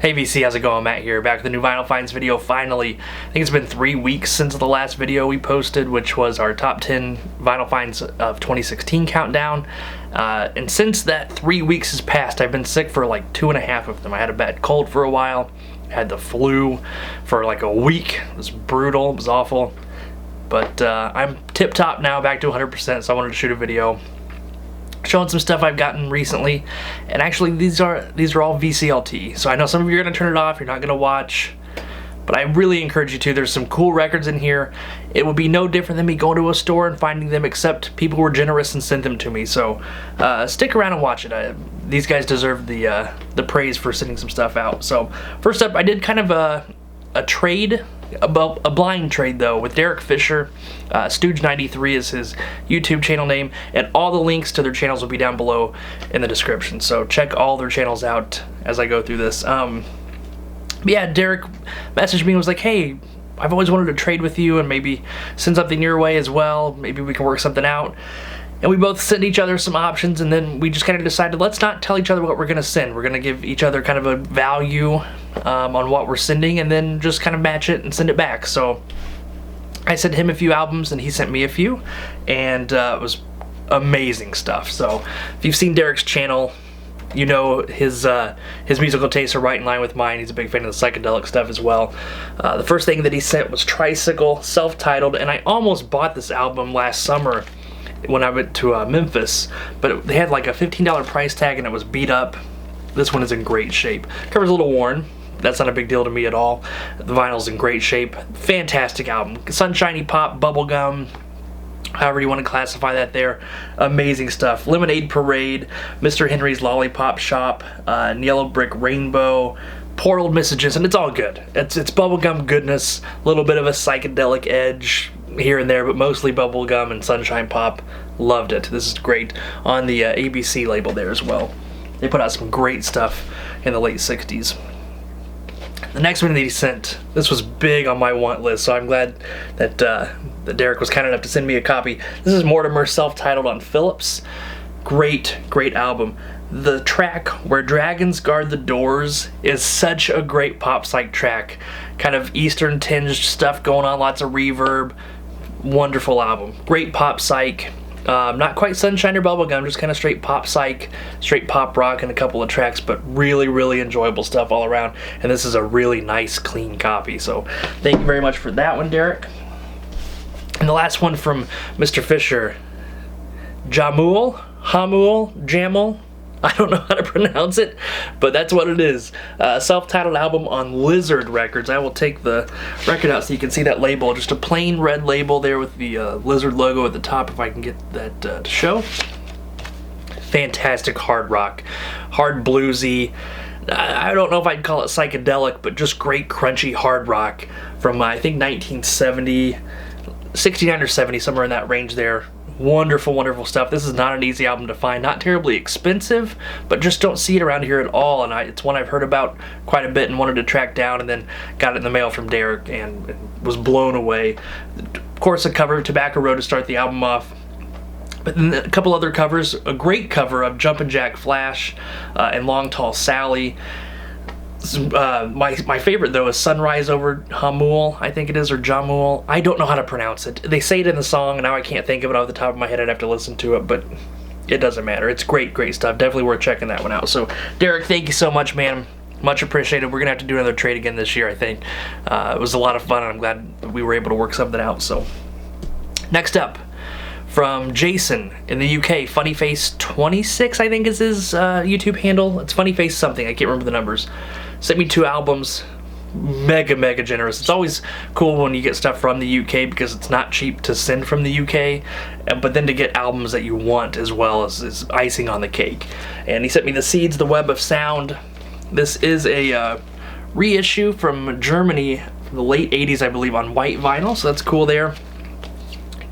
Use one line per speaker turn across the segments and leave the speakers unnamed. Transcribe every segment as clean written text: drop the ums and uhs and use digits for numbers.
Hey VC, how's it going? Matt here, back with a new Vinyl Finds video finally. I think it's been 3 weeks since the last video we posted, which was our top 10 Vinyl Finds of 2016 countdown. And since that 3 weeks has passed, I've been sick for like 2.5 of them. I had a bad cold for a while, had the flu for like a week. It was brutal, it was awful. But I'm tip-top now, back to 100%, so I wanted to shoot a video showing some stuff I've gotten recently. And actually these are all VCLT, so I know some of you are going to turn it off, you're not going to watch, but I really encourage you to. There's some cool records in here. It would be no different than me going to a store and finding them, except people were generous and sent them to me. So stick around and watch it. These guys deserve the praise for sending some stuff out. So first up, I did kind of a trade, a blind trade though, with Derek Fisher. Stooge93 is his YouTube channel name, and all the links to their channels will be down below in the description, so check all their channels out as I go through this. Yeah, Derek messaged me and was like, hey, I've always wanted to trade with you and maybe send something your way as well, maybe we can work something out. And we both sent each other some options, and then we just kind of decided, let's not tell each other what we're going to send. We're going to give each other kind of a value on what we're sending, and then just kind of match it and send it back. So I sent him a few albums, and he sent me a few, and it was amazing stuff. So if you've seen Derek's channel, you know his musical tastes are right in line with mine. He's a big fan of the psychedelic stuff as well. The first thing that he sent was Tricycle, self-titled, and I almost bought this album last summer when I went to Memphis, but they had like a $15 price tag and it was beat up. This one is in great shape. Cover's a little worn. That's not a big deal to me at all. The vinyl's in great shape. Fantastic album. Sunshiny pop, bubblegum, however you want to classify that there. Amazing stuff. Lemonade Parade, Mr. Henry's Lollipop Shop, Yellow Brick Rainbow, Poor Old Messages, and it's all good. It's bubblegum goodness, a little bit of a psychedelic edge here and there, but mostly bubblegum and sunshine pop. Loved it. This is great on the ABC label there as well. They put out some great stuff in the late 60s. The next one that he sent, this was big on my want list, so I'm glad that, that Derek was kind enough to send me a copy. This is Mortimer, self-titled, on Philips. Great album. The track Where Dragons Guard the Doors is such a great pop psych track. Kind of Eastern tinged stuff going on, lots of reverb. Wonderful album. Great pop psych. Not quite sunshine or bubblegum, just kind of straight pop psych, straight pop rock, and a couple of tracks, but really enjoyable stuff all around. And this is a really nice, clean copy. So thank you very much for that one, Derek. And the last one from Mr. Fisher, Jamul. I don't know how to pronounce it, but that's what it is. Self-titled album on Lizard Records. I will take the record out so you can see that label. Just a plain red label there with the Lizard logo at the top, if I can get that to show. Fantastic hard rock, hard bluesy. I don't know if I'd call it psychedelic, but just great crunchy hard rock from I think 1970, 69 or 70, somewhere in that range there. Wonderful stuff. This is not an easy album to find, not terribly expensive, but just don't see it around here at all, and it's one I've heard about quite a bit and wanted to track down, and then got it in the mail from Derek and was blown away. Of course, a cover of Tobacco Road to start the album off, but then a couple other covers. A great cover of Jumpin' Jack Flash and Long Tall Sally. My favorite though is Sunrise Over Jamul, I think it is, or Jamul. I don't know how to pronounce it. They say it in the song, and now I can't think of it off the top of my head. I'd have to listen to it, but it doesn't matter. It's great stuff. Definitely worth checking that one out. So Derek, thank you so much, man. Much appreciated. We're gonna have to do another trade again this year, I think. It was a lot of fun, and I'm glad that we were able to work something out. So next up, from Jason in the UK, Funnyface26, I think is his YouTube handle. It's Funnyface something, I can't remember the numbers. Sent me 2 albums. Mega generous. It's always cool when you get stuff from the UK because it's not cheap to send from the UK, but then to get albums that you want as well is icing on the cake. And he sent me The Seeds, The Web of Sound. This is a reissue from Germany from the late 80s, I believe, on white vinyl, so that's cool there.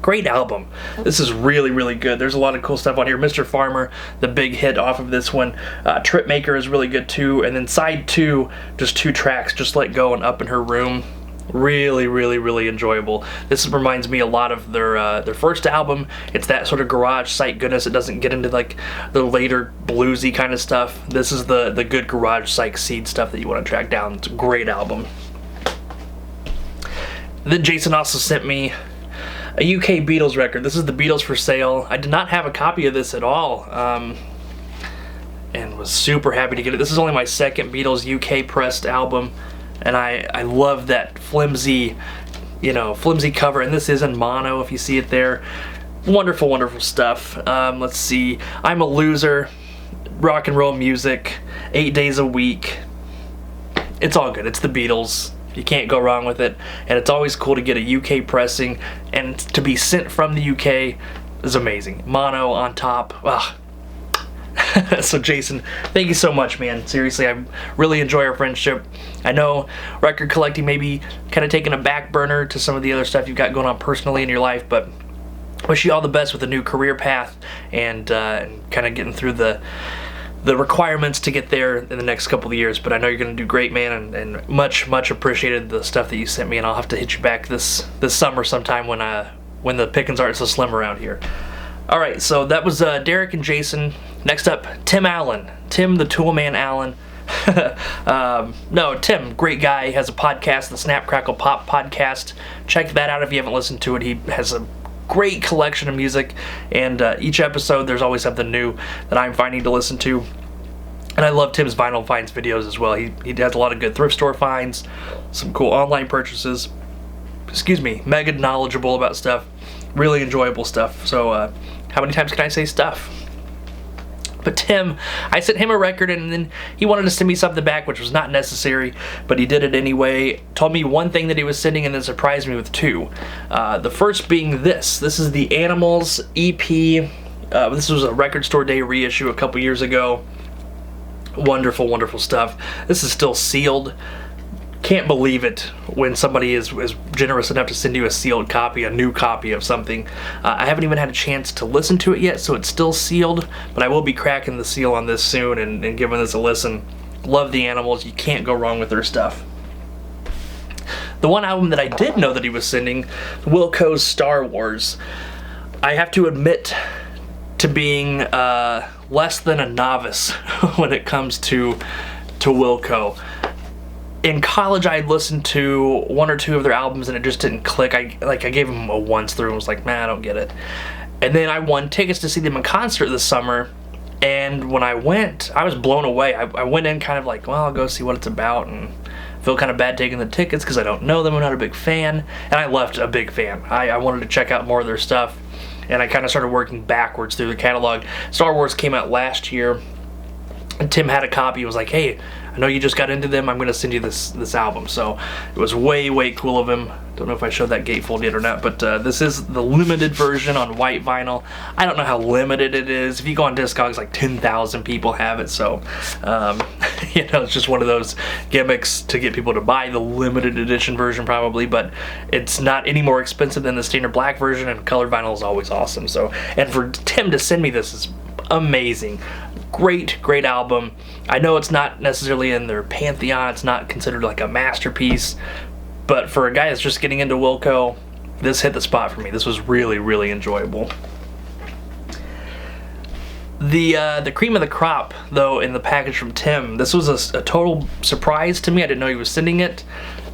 Great album. This is really good. There's a lot of cool stuff on here. Mr. Farmer, the big hit off of this one. Trip Maker is really good too. And then side 2, just 2 tracks, Just Let Go and Up in Her Room. Really, really, really enjoyable. This reminds me a lot of their first album. It's that sort of garage psych goodness. It doesn't get into like the later bluesy kind of stuff. This is the good garage psych seed stuff that you want to track down. It's a great album. Then Jason also sent me a UK Beatles record. This is the Beatles for Sale. I did not have a copy of this at all, and was super happy to get it. This is only my second Beatles UK pressed album, and I love that flimsy, flimsy cover, and this is in mono if you see it there. Wonderful, wonderful stuff. Let's see. I'm a Loser, rock and roll music, 8 days a week. It's all good. It's the Beatles. You can't go wrong with it, and it's always cool to get a UK pressing, and to be sent from the UK is amazing. Mono on top. So Jason, thank you so much, man. Seriously, I really enjoy our friendship. I know record collecting may be kind of taking a back burner to some of the other stuff you've got going on personally in your life, but wish you all the best with the new career path and kind of getting through the requirements to get there in the next couple of years. But I know you're going to do great, man, and much appreciated the stuff that you sent me, and I'll have to hit you back this summer sometime when the pickings aren't so slim around here. Alright, so that was Derek and Jason. Next up, Tim Allen. Tim the Toolman Allen. No, Tim, great guy, has a podcast, the Snap Crackle Pop podcast. Check that out if you haven't listened to it. He has a great collection of music, and each episode there's always something new that I'm finding to listen to. And I love Tim's vinyl finds videos as well. He has a lot of good thrift store finds, some cool online purchases. Excuse me, mega knowledgeable about stuff. Really enjoyable stuff. So how many times can I say stuff? But Tim, I sent him a record, and then he wanted to send me something back, which was not necessary, but he did it anyway. Told me one thing that he was sending, and then surprised me with two. The first being this. This is the Animals EP. This was a Record Store Day reissue a couple years ago. Wonderful, wonderful stuff. This is still sealed. Can't believe it when somebody is generous enough to send you a sealed copy, a new copy of something. I haven't even had a chance to listen to it yet, so it's still sealed, but I will be cracking the seal on this soon and giving this a listen. Love the Animals. You can't go wrong with their stuff. The one album that I did know that he was sending, Wilco's Star Wars. I have to admit to being less than a novice when it comes to Wilco. In college, I listened to one or two of their albums, and it just didn't click. I gave them a once through and was like, man, I don't get it. And then I won tickets to see them in concert this summer, and when I went, I was blown away. I went in kind of like, well, I'll go see what it's about, and feel kind of bad taking the tickets because I don't know them. I'm not a big fan, and I left a big fan. I wanted to check out more of their stuff, and I kind of started working backwards through the catalog. Star Wars came out last year, and Tim had a copy. He was like, hey, I know you just got into them, I'm going to send you this album. So it was way cool of him. Don't know if I showed that gatefold yet or not, but this is the limited version on white vinyl. I don't know how limited it is. If you go on Discogs, like 10,000 people have it, so it's just one of those gimmicks to get people to buy the limited edition version probably, but it's not any more expensive than the standard black version, and colored vinyl is always awesome. So, and for Tim to send me this is amazing. Great album. I know it's not necessarily in their pantheon, it's not considered like a masterpiece, but for a guy that's just getting into Wilco, this hit the spot for me. This was really enjoyable. The cream of the crop, though, in the package from Tim, this was a total surprise to me. I didn't know he was sending it.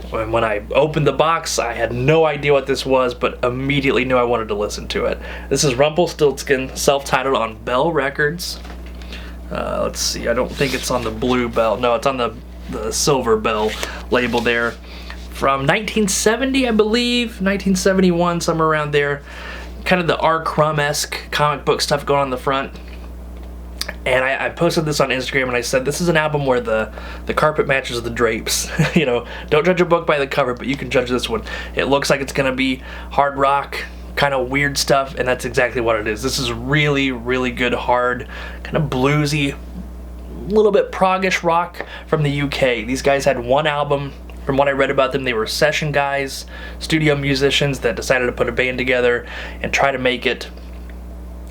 When I opened the box, I had no idea what this was, but immediately knew I wanted to listen to it. This is Rumplestiltskin, self-titled on Bell Records. Let's see, I don't think it's on the blue Bell. No, it's on the silver Bell label there. From 1970, I believe, 1971, somewhere around there. Kind of the R. Crumb-esque comic book stuff going on the front. And I posted this on Instagram, and I said, this is an album where the carpet matches the drapes. Don't judge a book by the cover, but you can judge this one. It looks like it's going to be hard rock, kind of weird stuff, and that's exactly what it is. This is really good, hard, kind of bluesy, little bit proggish rock from the UK. These guys had one album. From what I read about them, they were session guys, studio musicians that decided to put a band together and try to make it.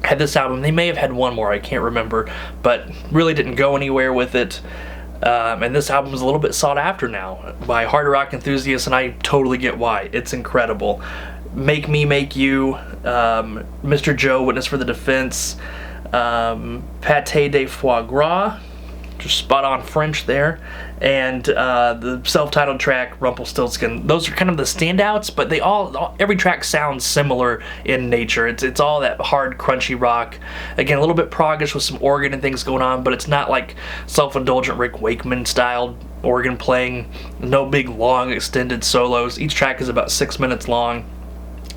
Had this album. They may have had one more, I can't remember, but really didn't go anywhere with it. And this album is a little bit sought after now by hard rock enthusiasts, and I totally get why. It's incredible. Make Me, Make You, Mr. Joe, Witness for the Defense, Pâté de Foie Gras, just spot on French there, and the self-titled track Rumplestiltskin. Those are kind of the standouts, but they every track sounds similar in nature. It's all that hard, crunchy rock. Again, a little bit proggish with some organ and things going on, but it's not like self-indulgent Rick Wakeman styled organ playing. No big long extended solos. Each track is about 6 minutes long,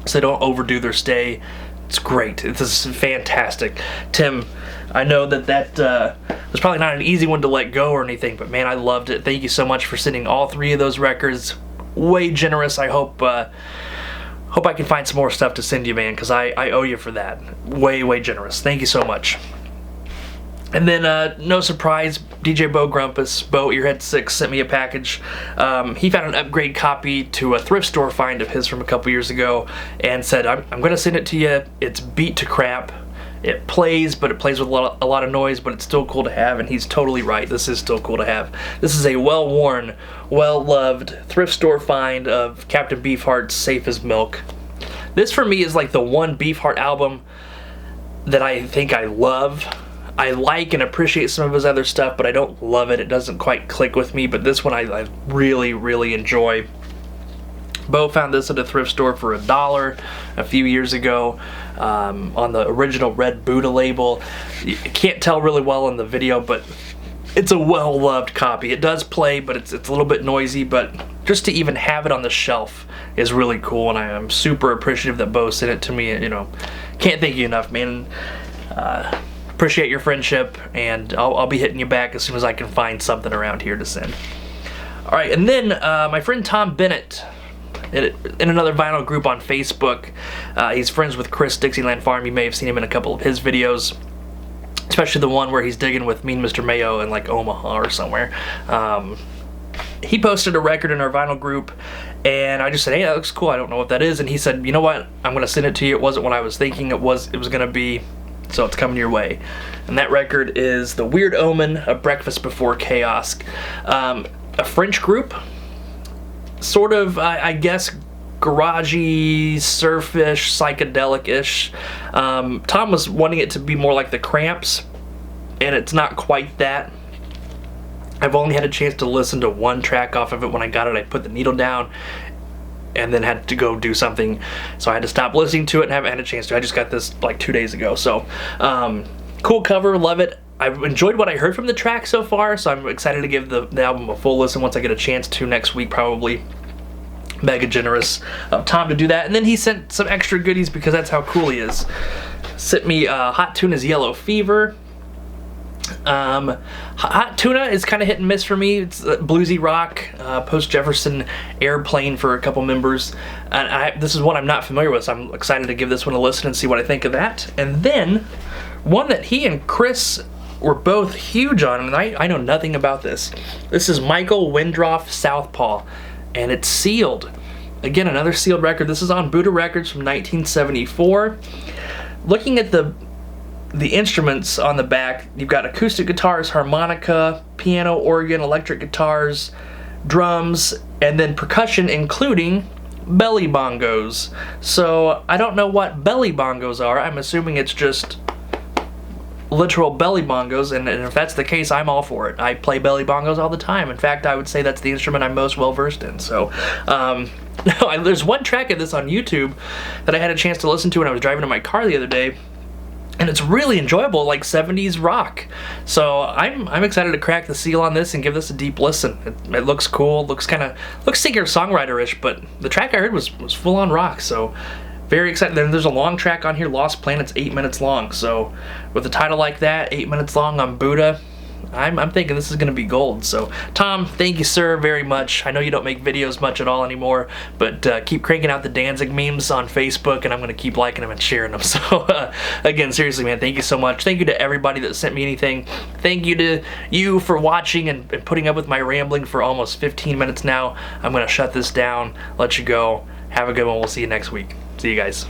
so they don't overdo their stay. It's great. This is fantastic. Tim, I know that was probably not an easy one to let go or anything, but man, I loved it. Thank you so much for sending all 3 of those records. Way generous. I hope I can find some more stuff to send you, man, because I owe you for that. Way generous. Thank you so much. And then, no surprise, DJ Bo Grumpus, Bo Earhead 6, sent me a package. He found an upgrade copy to a thrift store find of his from a couple years ago and said, I'm going to send it to you. It's beat to crap. It plays, but it plays with a lot of noise, but it's still cool to have, and he's totally right. This is still cool to have. This is a well-worn, well-loved thrift store find of Captain Beefheart's Safe as Milk. This, for me, is like the one Beefheart album that I think I love. I like and appreciate some of his other stuff, but I don't love it. It doesn't quite click with me, but this one I really enjoy. Bo found this at a thrift store for $1 a few years ago on the original Red Buddha label. You can't tell really well in the video, but it's a well-loved copy. It does play, but it's a little bit noisy, but just to even have it on the shelf is really cool, and I am super appreciative that Bo sent it to me. You know, can't thank you enough, man. Appreciate your friendship, and I'll be hitting you back as soon as I can find something around here to send. Alright, and then my friend Tom Bennett, in another vinyl group on Facebook, he's friends with Chris Dixieland Farm. You may have seen him in a couple of his videos, especially the one where he's digging with Mean Mr. Mayo in like Omaha or somewhere. He posted a record in our vinyl group, and I just said, hey, that looks cool, I don't know what that is, and he said, you know what, I'm going to send it to you. It wasn't what I was thinking it was going to be, so it's coming your way. And that record is the Weird Omen, A Breakfast Before Chaos. A French group, sort of, I guess, garagey, surfish, psychedelic-ish. Tom was wanting it to be more like the Cramps, and it's not quite that. I've only had a chance to listen to one track off of it. When I got it, I put the needle down and then had to go do something, so I had to stop listening to it and haven't had a chance to. I just got this like 2 days ago, so cool cover, love it. I've enjoyed what I heard from the track so far, so I'm excited to give the album a full listen once I get a chance to next week, probably. Mega generous of Tom to do that. And then he sent some extra goodies because that's how cool he is. Sent me Hot Tuna's Yellow Fever. Hot Tuna is kind of hit and miss for me. It's bluesy rock, post-Jefferson Airplane for a couple members. And this is one I'm not familiar with, so I'm excited to give this one a listen and see what I think of that. And then, one that he and Chris were both huge on, and I know nothing about this. This is Michael Wendroff, Southpaw, and it's sealed. Again, another sealed record. This is on Buddha Records from 1974. Looking at the instruments on the back, you've got acoustic guitars, harmonica, piano, organ, electric guitars, drums, and then percussion, including belly bongos. So I don't know what belly bongos are. I'm assuming it's just literal belly bongos, and if that's the case, I'm all for it. I play belly bongos all the time. In fact, I would say that's the instrument I'm most well versed in. So there's one track of this on YouTube that I had a chance to listen to when I was driving in my car the other day, and it's really enjoyable, like 70s rock. So I'm excited to crack the seal on this and give this a deep listen. It looks cool, looks singer-songwriter-ish, but the track I heard was full-on rock, so very excited. Then there's a long track on here, Lost Planet's 8 minutes long, so with a title like that, 8 minutes long on Buddha, I'm thinking this is going to be gold. So Tom, thank you, sir, very much. I know you don't make videos much at all anymore, but keep cranking out the Danzig memes on Facebook, and I'm going to keep liking them and sharing them. So again, seriously, man, thank you so much. Thank you to everybody that sent me anything. Thank you to you for watching and putting up with my rambling for almost 15 minutes now. I'm going to shut this down, let you go. Have a good one. We'll see you next week. See you guys.